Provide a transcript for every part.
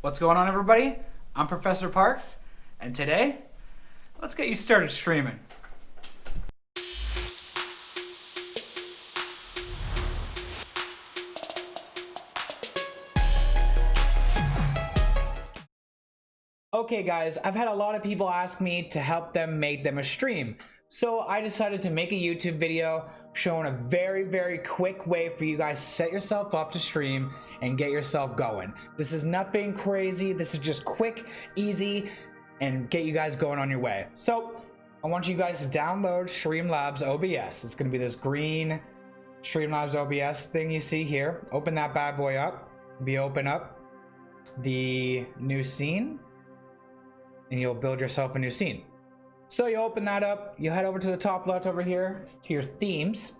What's going on, everybody? I'm Professor Parks, and today, let's get you started streaming. Okay guys, I've had a lot of people ask me to help them make them a stream. So I decided to make a YouTube video showing a very quick way for you guys to set yourself up to stream and get yourself going. This is nothing crazy. This is just quick, easy, and get you guys going on your way. So I want you guys to download Streamlabs OBS. It's gonna be this green Streamlabs OBS thing you see here. Open that bad boy up. Open up the new scene, and you'll build yourself a new scene. So you open that up, you head over to the top left over here to your themes.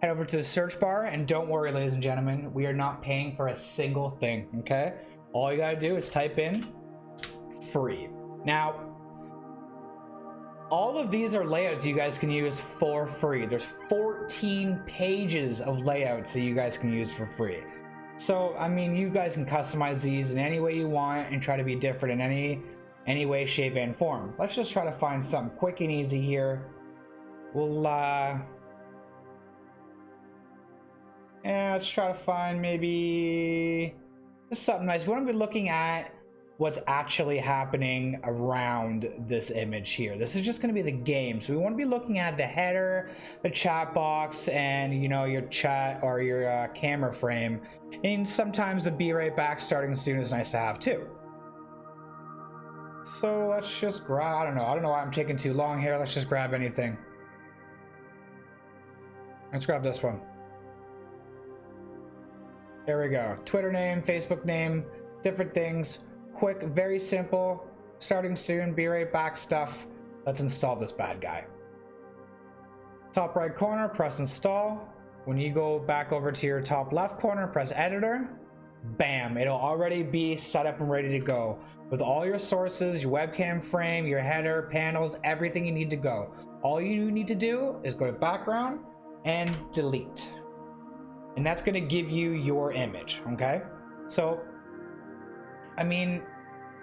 Head over to the search bar, and don't worry, ladies and gentlemen, we are not paying for a single thing, okay? All you gotta do is type in free. Now, all of these are layouts you guys can use for free. There's 14 pages of layouts that you guys can use for free. So, I mean, you guys can customize these in any way you want and try to be different in any way, shape, and form. Let's just try to find something quick and easy here. Let's try to find maybe just something nice. We want to be looking at what's actually happening around this image here. This is just going to be the game. So we want to be looking at the header, the chat box, and your chat or your camera frame. And sometimes the be right back starting soon is nice to have too. So let's just grab, I don't know why I'm taking too long here. Let's just grab anything. Let's grab this one. There we go. Twitter name, Facebook name, different things. Quick, very simple, starting soon, be right back stuff. Let's install this bad guy. Top right corner, press install. When you go back over to your top left corner, press editor. Bam, it'll already be set up and ready to go with all your sources, your webcam frame, your header, panels, everything you need to go. All you need to do is go to background and delete. And that's going to give you your image, okay? So I mean,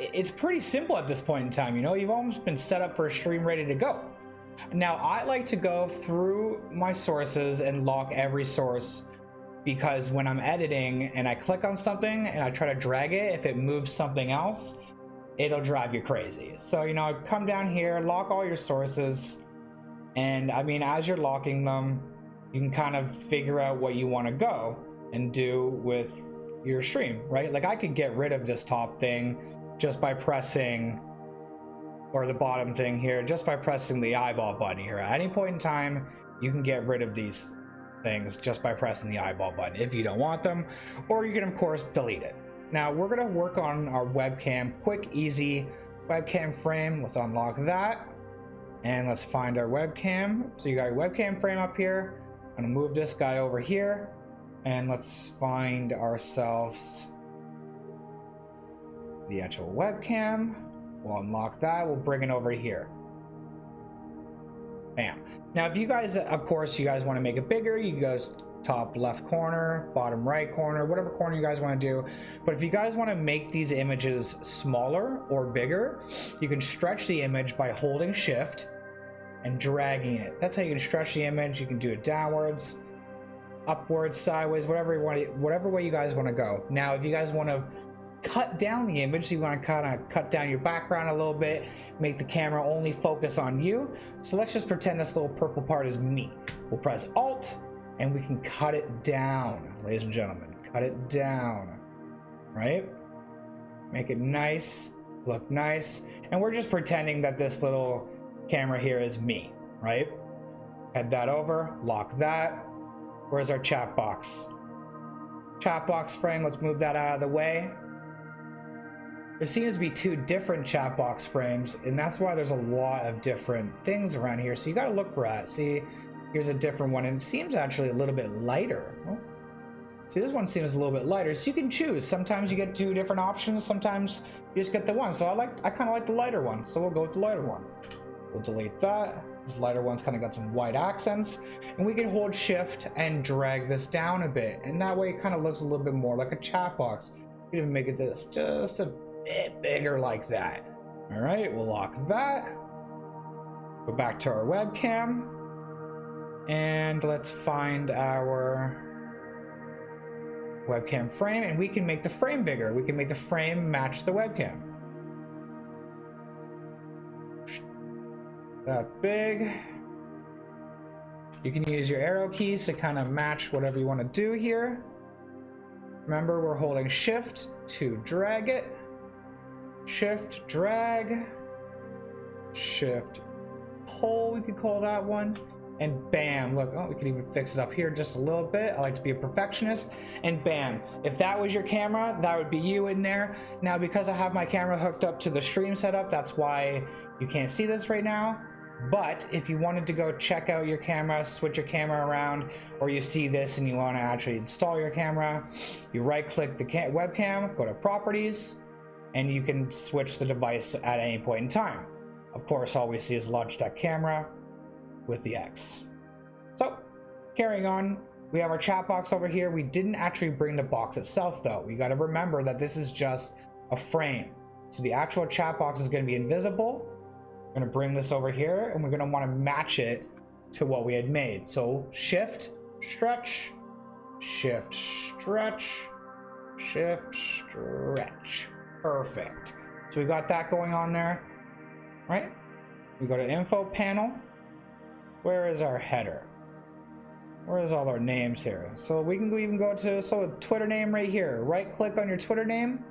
it's pretty simple at this point in time. You've almost been set up for a stream ready to go. Now, I like to go through my sources and lock every source, because when I'm editing and I click on something and I try to drag it, if it moves something else, it'll drive you crazy. So, come down here, lock all your sources. And I mean, as you're locking them, you can kind of figure out what you want to go and do with your stream, right? Like I could get rid of this top thing just by pressing, or the bottom thing here, just by pressing the eyeball button here. At any point in time, you can get rid of these things just by pressing the eyeball button if you don't want them, or you can of course delete it. Now we're going to work on our webcam, quick, easy webcam frame. Let's unlock that and let's find our webcam. So you got your webcam frame up here. I'm going to move this guy over here. And let's find ourselves the actual webcam. We'll unlock that. We'll bring it over here. Bam. Now, if you guys, of course, you guys want to make it bigger, you guys top left corner, bottom right corner, whatever corner you guys want to do. But if you guys want to make these images smaller or bigger, you can stretch the image by holding shift and dragging it. That's how you can stretch the image. You can do it downwards, upwards, sideways, whatever way you guys want to go. Now, if you guys want to cut down the image, so you want to kind of cut down your background a little bit, make the camera only focus on you. So let's just pretend this little purple part is me. We'll press Alt, and we can cut it down, ladies and gentlemen. Cut it down, right? Make it nice, look nice. And we're just pretending that this little camera here is me, right? Head that over, lock that. Where's our chat box? Chat box frame, let's move that out of the way. There seems to be two different chat box frames, and that's why there's a lot of different things around here. So you gotta look for that. See, here's a different one, and it seems actually a little bit lighter. Oh. See, this one seems a little bit lighter, so you can choose. Sometimes you get two different options, sometimes you just get the one. So I kind of like the lighter one, so we'll go with the lighter one. We'll delete that. This lighter one's kind of got some white accents, and we can hold shift and drag this down a bit, and that way it kind of looks a little bit more like a chat box. We even make it this just a bit bigger like that. All right, we'll lock that. Go back to our webcam. And let's find our webcam frame, and we can make the frame bigger. We can make the frame match the webcam. That big. You can use your arrow keys to kind of match whatever you want to do here. Remember, we're holding shift to drag it. Shift, drag. Shift, pull, we could call that one. And bam, look, oh, we can even fix it up here just a little bit. I like to be a perfectionist. And bam, if that was your camera, that would be you in there. Now, because I have my camera hooked up to the stream setup, that's why you can't see this right now. But if you wanted to go check out your camera, switch your camera around, or you see this and you want to actually install your camera, you right click the webcam, go to properties, and you can switch the device at any point in time. Of course, all we see is Logitech camera with the X. So, carrying on, we have our chat box over here. We didn't actually bring the box itself though. We got to remember that this is just a frame. So the actual chat box is going to be invisible. We're going to bring this over here and we're going to want to match it to what we had made. So shift, stretch, shift, stretch, shift, stretch. Perfect. So we got that going on there, right? We go to info panel. Where is our header? Where is all our names here? So we can even go to, so Twitter name right here. Right click on your Twitter name,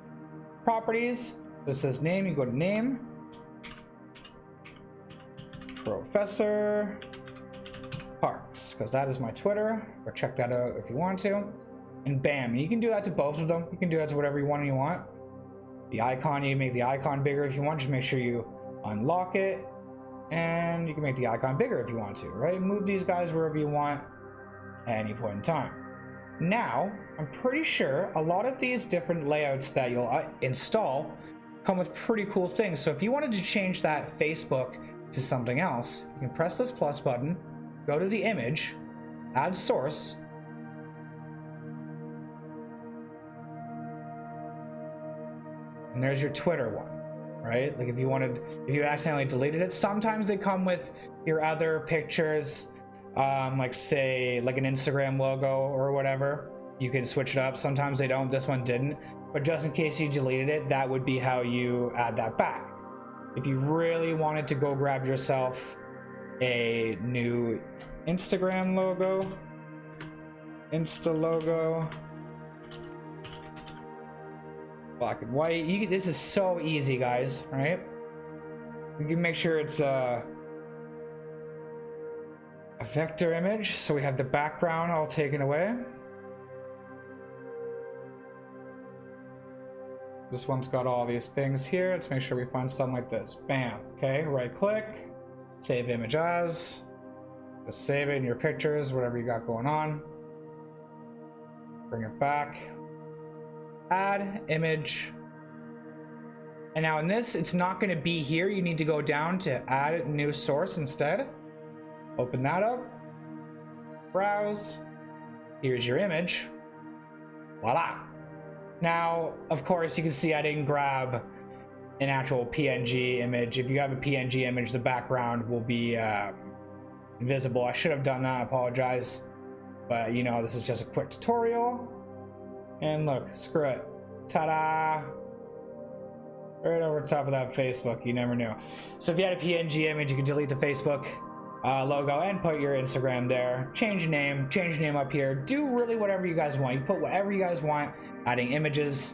properties. This says name, you go to name. Professor Parks, because that is my Twitter. Or check that out if you want to. And bam, you can do that to both of them. You can do that to whatever one you want. The icon, you make the icon bigger if you want. Just make sure you unlock it. And you can make the icon bigger if you want to, right? Move these guys wherever you want at any point in time. Now, I'm pretty sure a lot of these different layouts that you'll install come with pretty cool things. So if you wanted to change that Facebook to something else, you can press this plus button, go to the image, add source, and there's your Twitter one. Right? Like if you accidentally deleted it, sometimes they come with your other pictures, like say like an Instagram logo or whatever. You can switch it up. Sometimes they don't. This one didn't. But just in case you deleted it, that would be how you add that back. If you really wanted to go grab yourself a new Instagram logo, Insta logo, black and white. This is so easy, guys, right? We can make sure it's a vector image, so we have the background all taken away. This one's got all these things here. Let's make sure we find something like this. Bam. Okay, right click, save image as. Just save it in your pictures, whatever you got going on. Bring it back. Add image. And now in this, it's not going to be here. You need to go down to add new source instead. Open that up. Browse. Here's your image. Voila. Now, of course, you can see I didn't grab an actual PNG image. If you have a PNG image, the background will be invisible. I should have done that. I apologize. But, you know, this is just a quick tutorial. And look, screw it. Ta-da! Right over top of that Facebook, you never knew. So if you had a PNG image, you can delete the Facebook logo and put your Instagram there. Change your name up here. Do really whatever you guys want. You put whatever you guys want, adding images.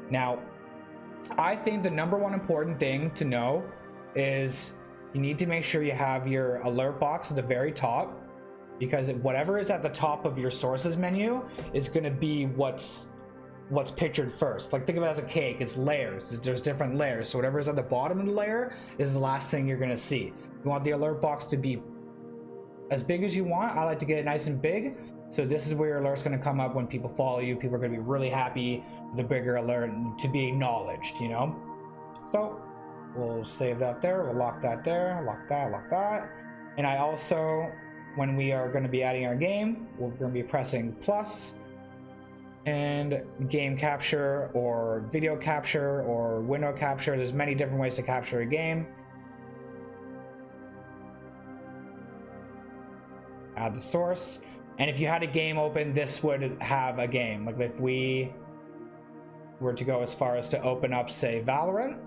Now, I think the number one important thing to know is you need to make sure you have your alert box at the very top, because whatever is at the top of your sources menu is going to be what's pictured first. Like think of it as a cake. It's layers. There's different layers. So whatever is at the bottom of the layer is the last thing you're going to see. You want the alert box to be as big as you want. I like to get it nice and big. So this is where your alert's going to come up when people follow you. People are going to be really happy with a bigger alert to be acknowledged, you know? So we'll save that there. We'll lock that there. Lock that. And I also, when we are going to be adding our game, we're going to be pressing plus and game capture or video capture or window capture. There's many different ways to capture a game. Add the source. And if you had a game open, this would have a game. Like if we were to go as far as to open up, say, Valorant.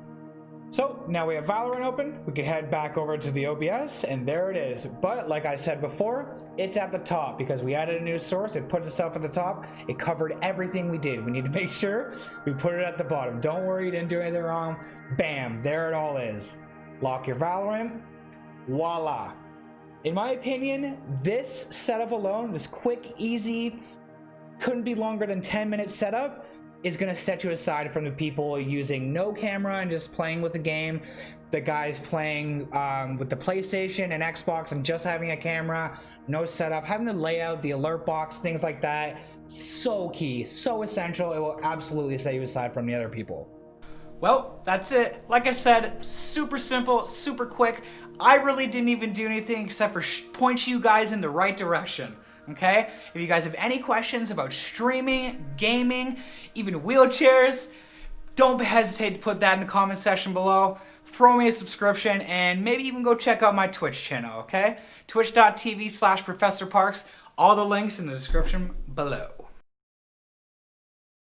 So now we have Valorant open. We can head back over to the OBS and there it is. But like I said before, it's at the top because we added a new source. It put itself at the top. It covered everything we did. We need to make sure we put it at the bottom. Don't worry, you didn't do anything wrong. Bam, there it all is. Lock your Valorant. Voila. In my opinion, this setup alone, this quick, easy, couldn't be longer than 10-minute setup, is going to set you aside from the people using no camera and just playing with the game, the guys playing with the PlayStation and Xbox and just having a camera, no setup, having the layout, the alert box, things like that. So key, so essential. It will absolutely set you aside from the other people. Well, that's it. Like I said, super simple, super quick. I really didn't even do anything except for point you guys in the right direction. Okay? If you guys have any questions about streaming, gaming, even wheelchairs, don't hesitate to put that in the comment section below. Throw me a subscription and maybe even go check out my Twitch channel, okay? Twitch.tv/ProfessorParks. All the links in the description below.